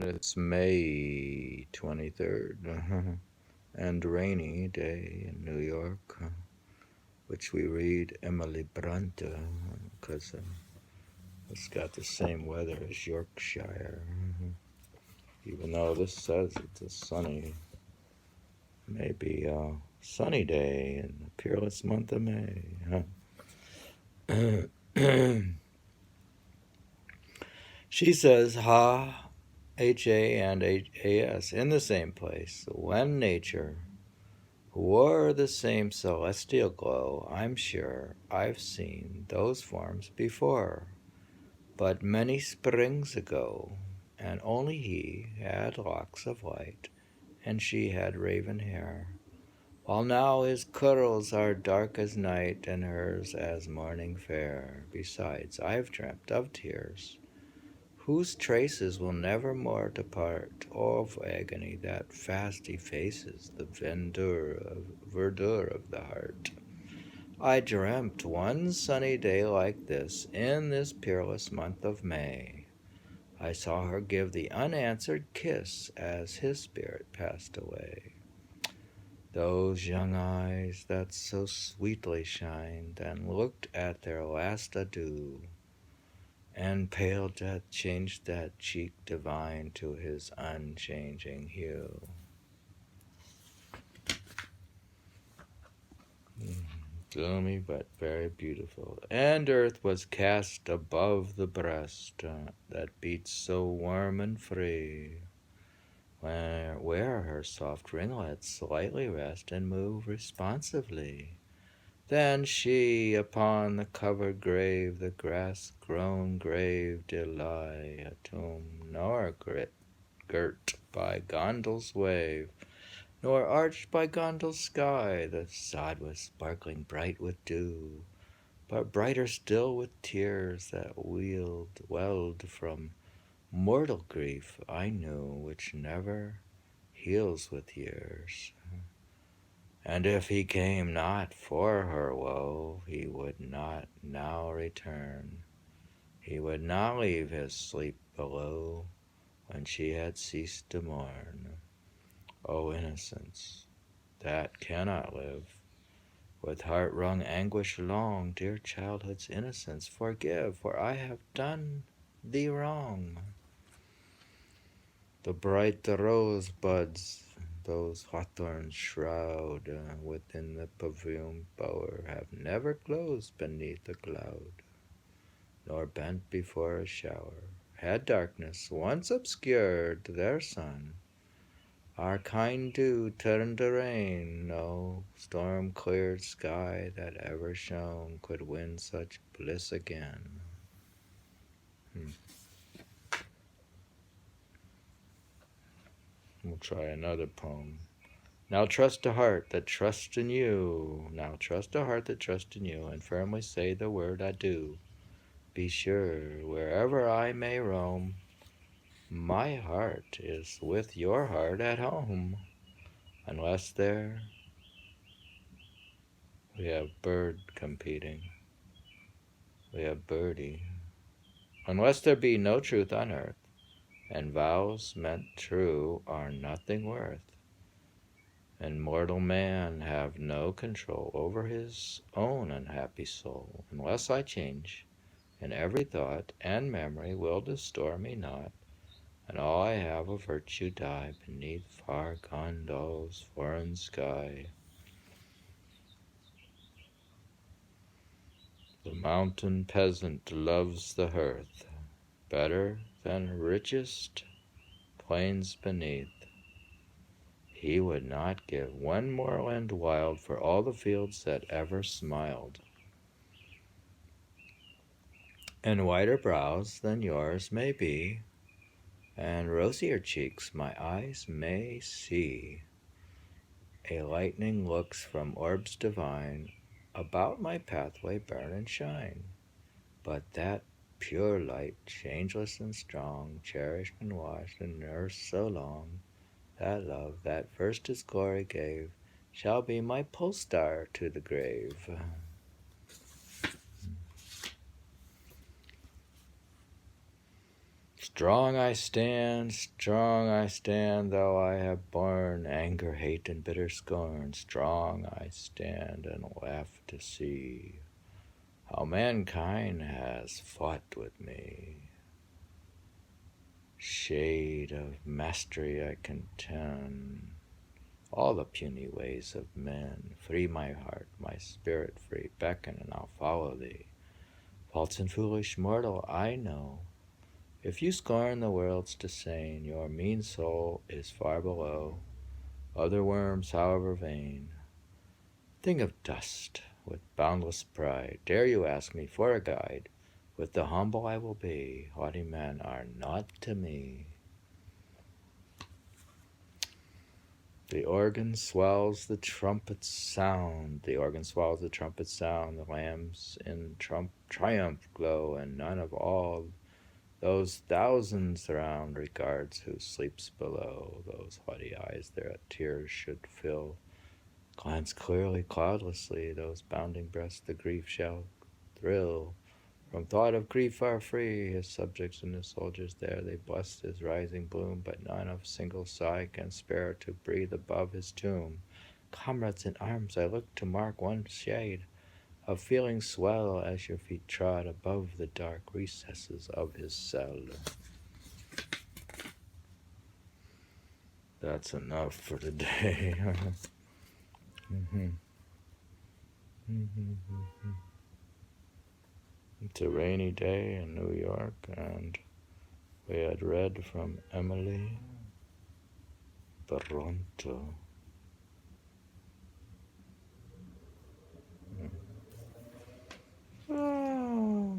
It's May 23rd and rainy day in New York, which we read Emily Bronte because it's got the same weather as Yorkshire. Even though this says it's a sunny, maybe a sunny day in the peerless month of May. She says, ha, H-A and H-A-S, in the same place, when nature wore the same celestial glow, I'm sure I've seen those forms before, but many springs ago, and only he had locks of light, and she had raven hair, while now his curls are dark as night, and hers as morning fair. Besides, I've dreamt of tears, whose traces will never more depart, of agony that fast effaces the verdure of the heart. I dreamt one sunny day like this, in this peerless month of May, I saw her give the unanswered kiss as his spirit passed away. Those young eyes that so sweetly shined and looked at their last adieu, and pale death changed that cheek divine to his unchanging hue. Gloomy but very beautiful. And earth was cast above the breast that beats so warm and free, where her soft ringlets lightly rest and move responsively. Then she upon the covered grave, the grass-grown grave, did lie, a tomb nor girt by gondol's wave, nor arched by gondol's sky. The sod was sparkling bright with dew, but brighter still with tears that welled from mortal grief I knew, which never heals with years. And if he came not for her woe, he would not now return. He would not leave his sleep below when she had ceased to mourn. O innocence, that cannot live, with heart-wrung anguish long, dear childhood's innocence, forgive, for I have done thee wrong. The bright rosebuds those hawthorns shroud within the perfumed bower have never closed beneath a cloud, nor bent before a shower. Had darkness once obscured their sun, our kind dew turned to rain, no storm-cleared sky that ever shone could win such bliss again. We'll try another poem. Now trust a heart that trusts in you. Now trust a heart that trusts in you, and firmly say the word adieu. Be sure, wherever I may roam, my heart is with your heart at home. Unless there, we have bird competing. We have birdie. Unless there be no truth on earth, and vows meant true are nothing worth, and mortal man have no control over his own unhappy soul, unless I change, and every thought and memory will distort me not, and all I have of virtue die beneath far Gondal's foreign sky. The mountain peasant loves the hearth better than richest plains beneath. He would not give one moorland wild for all the fields that ever smiled. And whiter brows than yours may be, and rosier cheeks my eyes may see. A lightning looks from orbs divine, about my pathway burn and shine. But that pure light, changeless and strong, cherished and washed and nursed so long, that love that first his glory gave, shall be my pole star to the grave. strong I stand, though I have borne anger, hate, and bitter scorn. Strong I stand and laugh to see how mankind has fought with me. Shade of mastery I contend all the puny ways of men. Free my heart, my spirit free, beckon and I'll follow thee. False and foolish mortal, I know. If you scorn the world's disdain, your mean soul is far below other worms, however vain. Thing of dust, with boundless pride, dare you ask me for a guide? With the humble I will be, haughty men are naught to me. The organ swells, the trumpets sound. The organ swells, the trumpets sound. The lamps in triumph glow, and none of all those thousands around regards who sleeps below. Those haughty eyes their tears should fill. Glance clearly, cloudlessly, those bounding breasts the grief shall thrill. From thought of grief are free his subjects and his soldiers there. They bless his rising bloom, but none of single sigh can spare to breathe above his tomb. Comrades in arms, I look to mark one shade of feeling swell as your feet trod above the dark recesses of his cell. That's enough for today. It's a rainy day in New York, and we had read from Emily Bronte. Oh.